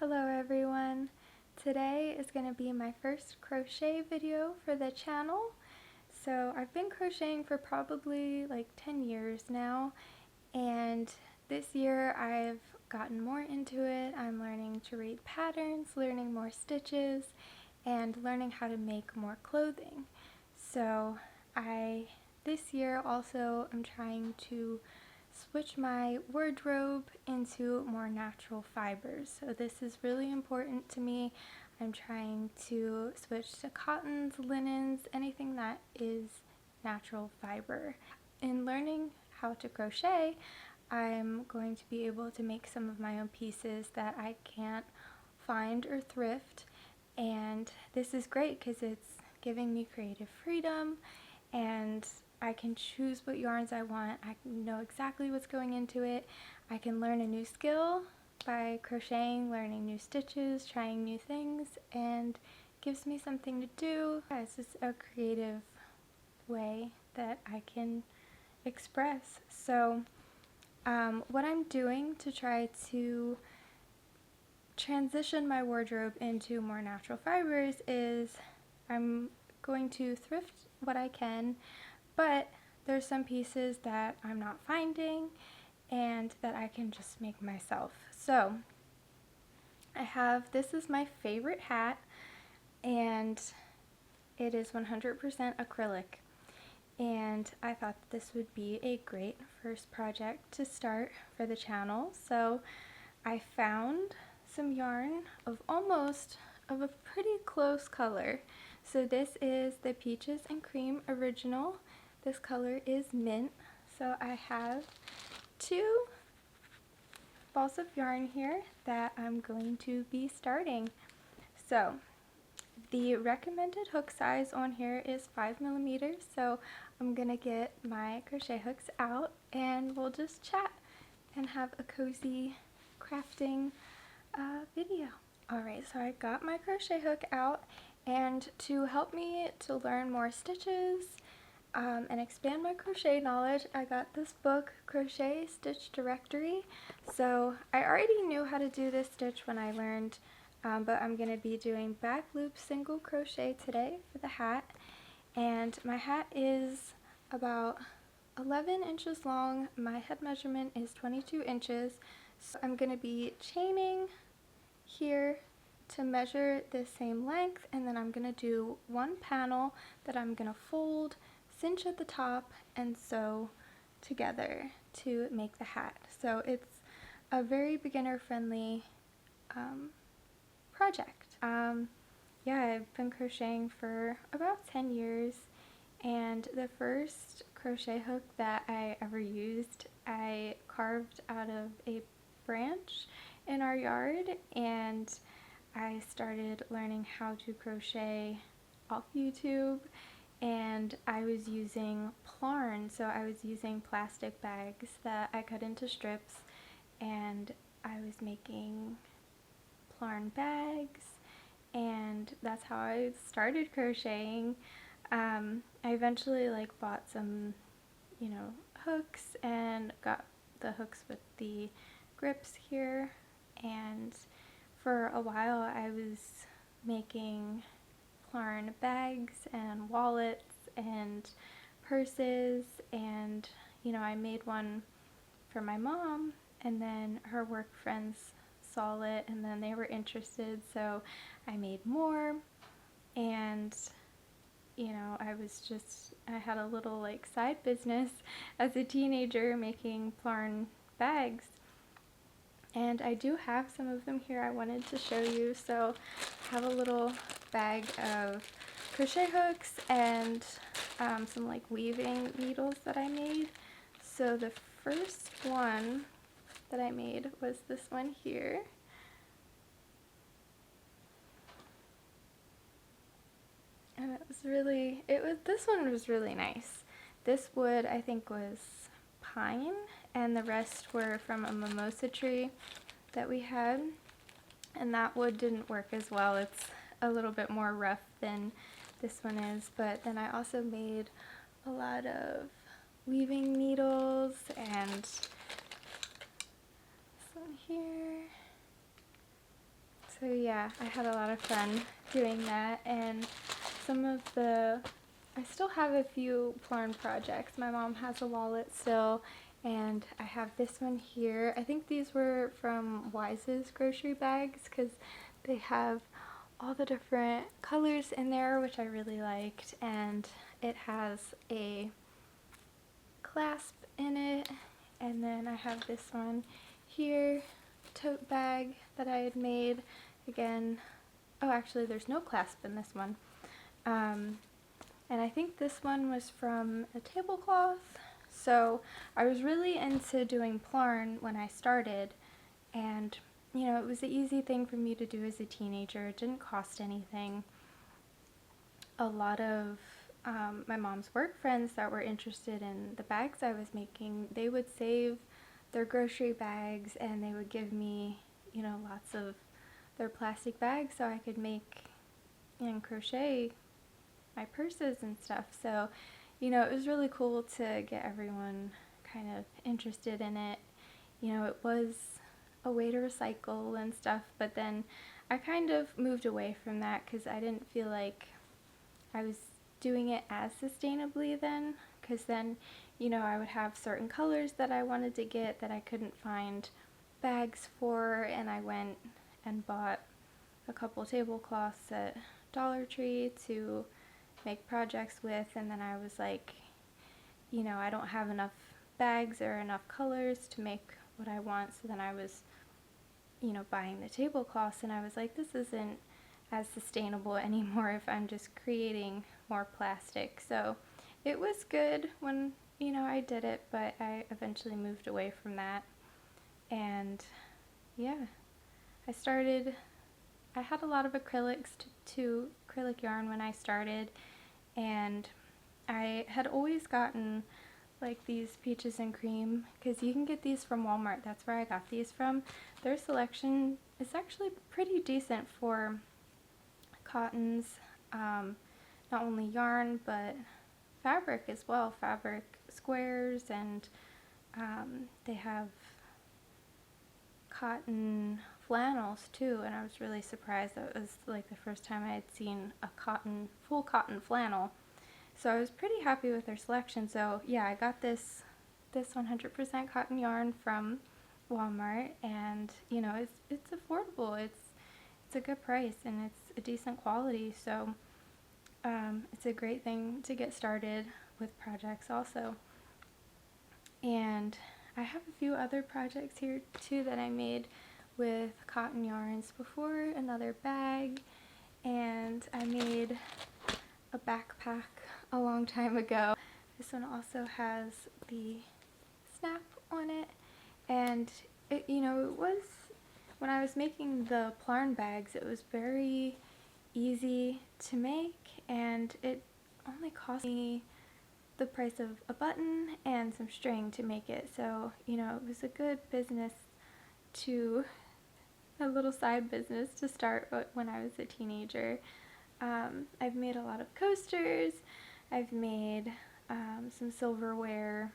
Hello everyone! Today is going to be my first crochet video for the channel. So I've been crocheting for probably like 10 years now, and this year I've gotten more into it. I'm learning to read patterns, learning more stitches, and learning how to make more clothing. So this year also I'm trying to switch my wardrobe into more natural fibers. So this is really important to me. I'm trying to switch to cottons, linens, anything that is natural fiber. In learning how to crochet, I'm going to be able to make some of my own pieces that I can't find or thrift, and this is great because it's giving me creative freedom, and I can choose what yarns I want. I know exactly what's going into it. I can learn a new skill by crocheting, learning new stitches, trying new things, and gives me something to do. It's just a creative way that I can express. So what I'm doing to try to transition my wardrobe into more natural fibers is I'm going to thrift what I can, but there's some pieces that I'm not finding and that I can just make myself. So this is my favorite hat, and it is 100% acrylic, and I thought this would be a great first project to start for the channel. So I found some yarn of a pretty close color. So this is the Peaches and Cream Original. This color is mint. So I have 2 balls of yarn here that I'm going to be starting. So the recommended hook size on here is 5mm, so I'm gonna get my crochet hooks out and we'll just chat and have a cozy crafting video. Alright, so I got my crochet hook out, and to help me to learn more stitches and expand my crochet knowledge, I got this book, Crochet Stitch Directory. So I already knew how to do this stitch when I learned, but I'm going to be doing back loop single crochet today for the hat. And my hat is about 11 inches long. My head measurement is 22 inches. So I'm going to be chaining here to measure the same length, and then I'm going to do one panel that I'm going to fold, cinch at the top, and sew together to make the hat. So it's a very beginner friendly project. Yeah, I've been crocheting for about 10 years, and the first crochet hook that I ever used I carved out of a branch in our yard, and I started learning how to crochet off YouTube, and I was using plarn. So I was using plastic bags that I cut into strips, and I was making plarn bags, and that's how I started crocheting. I eventually bought some, hooks, and got the hooks with the grips here, and for a while I was making plarn bags and wallets and purses, and I made one for my mom, and then her work friends saw it and then they were interested, so I made more. And I had a little side business as a teenager making plarn bags, and I do have some of them here I wanted to show you. So I have a little bag of crochet hooks and some weaving needles that I made. So the first one that I made was this one here. And this one was really nice. This wood I think was pine, and the rest were from a mimosa tree that we had, and that wood didn't work as well. It's a little bit more rough than this one is. But then I also made a lot of weaving needles, and this one here, So yeah, I had a lot of fun doing that, and I still have a few Plarn projects. My mom has a wallet still, and I have this one here. I think these were from Wise's grocery bags because they have all the different colors in there, which I really liked, and it has a clasp in it. And then I have this one here, tote bag that I had made. Again, oh, actually there's no clasp in this one. And I think this one was from a tablecloth. So I was really into doing Plarn when I started, and you know, it was an easy thing for me to do as a teenager. It didn't cost anything. A lot of my mom's work friends that were interested in the bags I was making, they would save their grocery bags and they would give me, you know, lots of their plastic bags so I could make and crochet my purses and stuff. So, you know, it was really cool to get everyone kind of interested in it. You know, it was a way to recycle and stuff, but then I kind of moved away from that because I didn't feel like I was doing it as sustainably then, because then, you know, I would have certain colors that I wanted to get that I couldn't find bags for, and I went and bought a couple tablecloths at Dollar Tree to make projects with, and then I was like, you know, I don't have enough bags or enough colors to make what I want, so then I was, you know, buying the tablecloths, and I was like, this isn't as sustainable anymore if I'm just creating more plastic. So it was good when, you know, I did it, but I eventually moved away from that. And yeah, I had a lot of acrylics to acrylic yarn when I started, and I had always gotten like these peaches and cream, because you can get these from Walmart. That's where I got these from. Their selection is actually pretty decent for cottons, not only yarn but fabric as well, fabric squares, and they have cotton flannels too, and I was really surprised. That was like the first time I had seen a full cotton flannel. So I was pretty happy with their selection. So yeah, I got this 100% cotton yarn from Walmart, and you know, it's affordable. It's a good price and it's a decent quality. So it's a great thing to get started with projects also. And I have a few other projects here too that I made with cotton yarns before, another bag, and I made a backpack a long time ago. This one also has the snap on it, and it, you know, it was, when I was making the Plarn bags, it was very easy to make, and it only cost me the price of a button and some string to make it. So, you know, it was a good business a little side business to start when I was a teenager. I've made a lot of coasters. I've made some silverware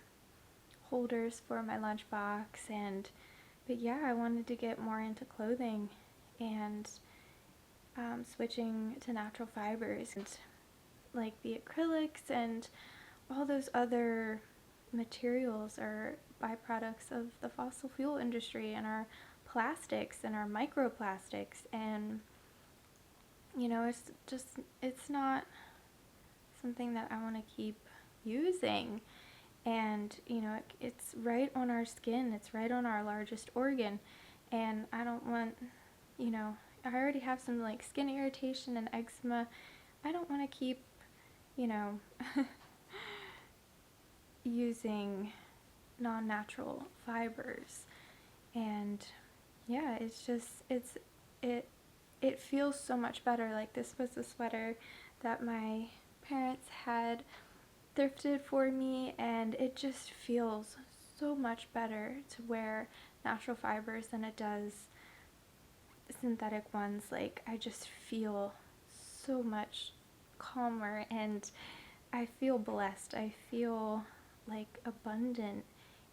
holders for my lunchbox, but yeah, I wanted to get more into clothing and switching to natural fibers, and like the acrylics and all those other materials are byproducts of the fossil fuel industry, and our plastics and our microplastics, and you know, it's not something that I want to keep using. And you know, it's right on our skin, it's right on our largest organ, and I don't want, you know, I already have some like skin irritation and eczema. I don't want to keep, you know, using non-natural fibers. And yeah, it feels so much better. Like, this was a sweater that my parents had thrifted for me, and it just feels so much better to wear natural fibers than it does synthetic ones. Like, I just feel so much calmer, and I feel blessed. I feel like abundant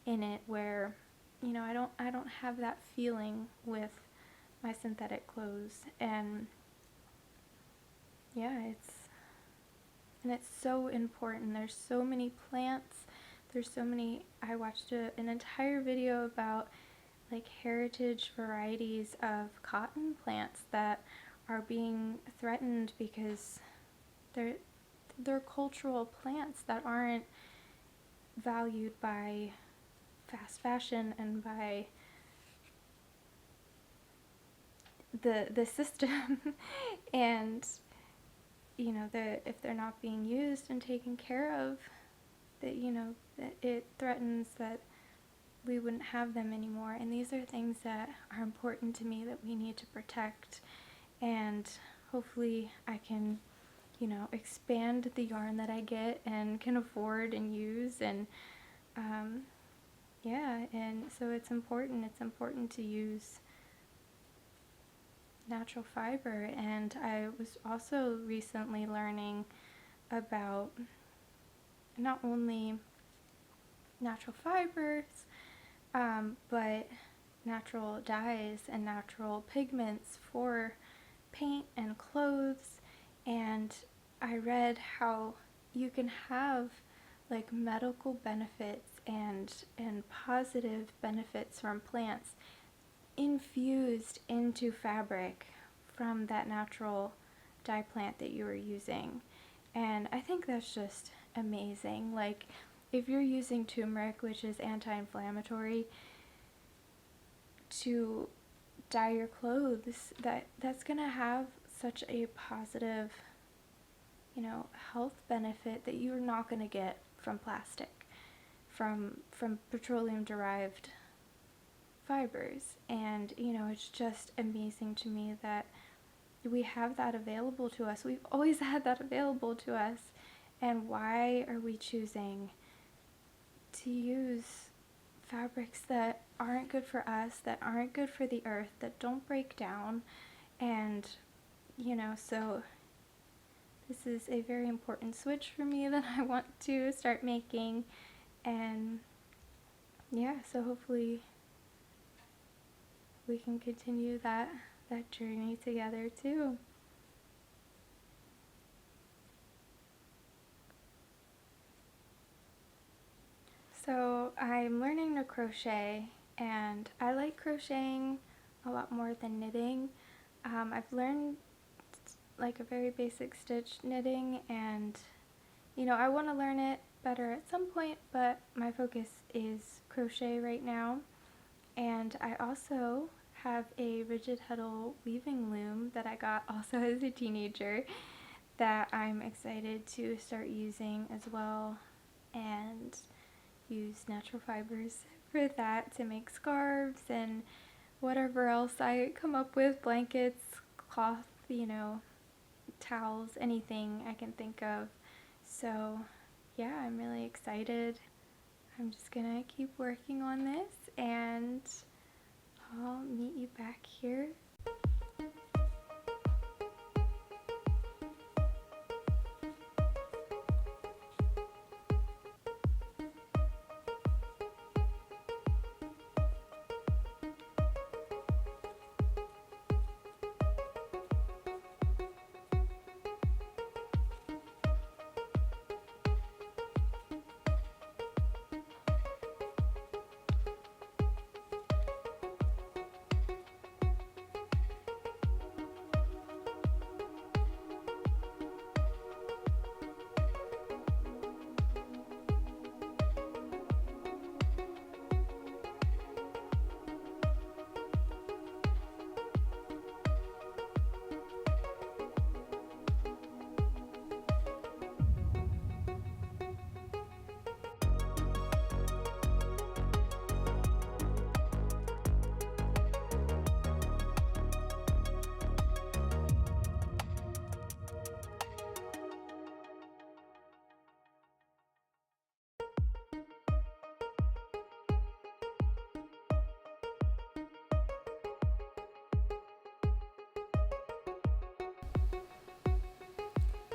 in it, where, you know, I don't have that feeling with my synthetic clothes. And yeah, it's so important. There's so many plants. There's so many. I watched an entire video about like heritage varieties of cotton plants that are being threatened because they're cultural plants that aren't valued by fast fashion and by the system. And you know, if they're not being used and taken care of, that, you know, that it threatens that we wouldn't have them anymore. And these are things that are important to me that we need to protect. And hopefully I can, you know, expand the yarn that I get and can afford and use. And yeah, and so it's important to use natural fiber. And I was also recently learning about not only natural fibers, but natural dyes and natural pigments for paint and clothes. And I read how you can have like medical benefits and positive benefits from plants infused into fabric from that natural dye plant that you are using. And I think that's just amazing. Like, if you're using turmeric, which is anti-inflammatory, to dye your clothes, that's gonna have such a positive, you know, health benefit that you're not gonna get from plastic, from petroleum derived fibers. And you know, it's just amazing to me that we have that available to us. We've always had that available to us. And why are we choosing to use fabrics that aren't good for us, that aren't good for the earth, that don't break down? And you know, so this is a very important switch for me that I want to start making. And yeah, so hopefully we can continue that journey together too. So I'm learning to crochet, and I like crocheting a lot more than knitting. I've learned like a very basic stitch knitting, and you know, I want to learn it better at some point, but my focus is crochet right now. And I also have a rigid heddle weaving loom that I got also as a teenager that I'm excited to start using as well, and use natural fibers for that to make scarves and whatever else I come up with, blankets, cloth, you know, towels, anything I can think of. So yeah, I'm really excited. I'm just gonna keep working on this, and I'll meet you back here.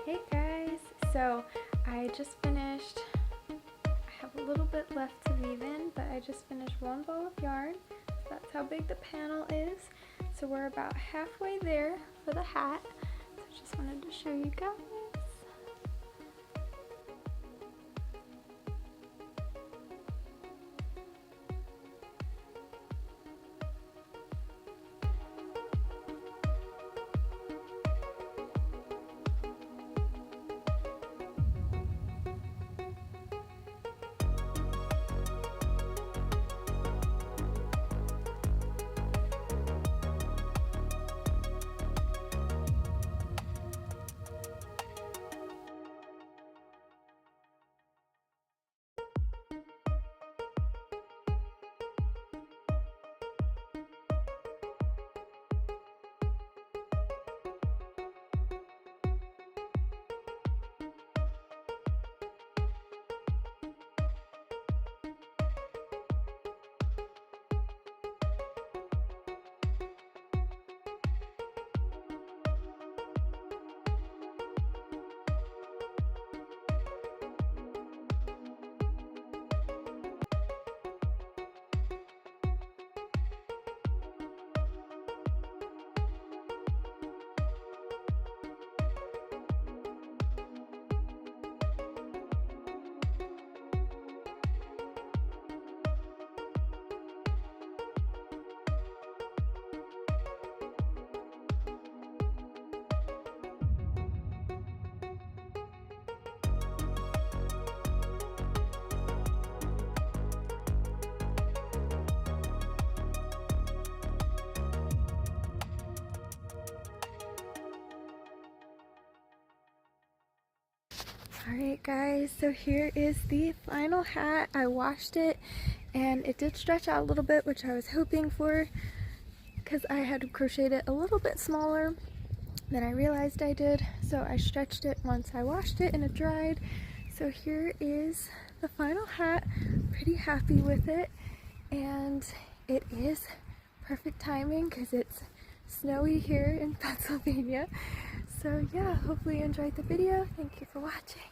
Hey guys, so I just finished, I have a little bit left to weave in, but I just finished one ball of yarn. That's how big the panel is. So we're about halfway there for the hat. So I just wanted to show you guys. Alright guys, so here is the final hat. I washed it and it did stretch out a little bit, which I was hoping for because I had crocheted it a little bit smaller than I realized I did. So I stretched it once I washed it and it dried. So here is the final hat. Pretty happy with it, and it is perfect timing because it's snowy here in Pennsylvania. So yeah, hopefully you enjoyed the video. Thank you for watching.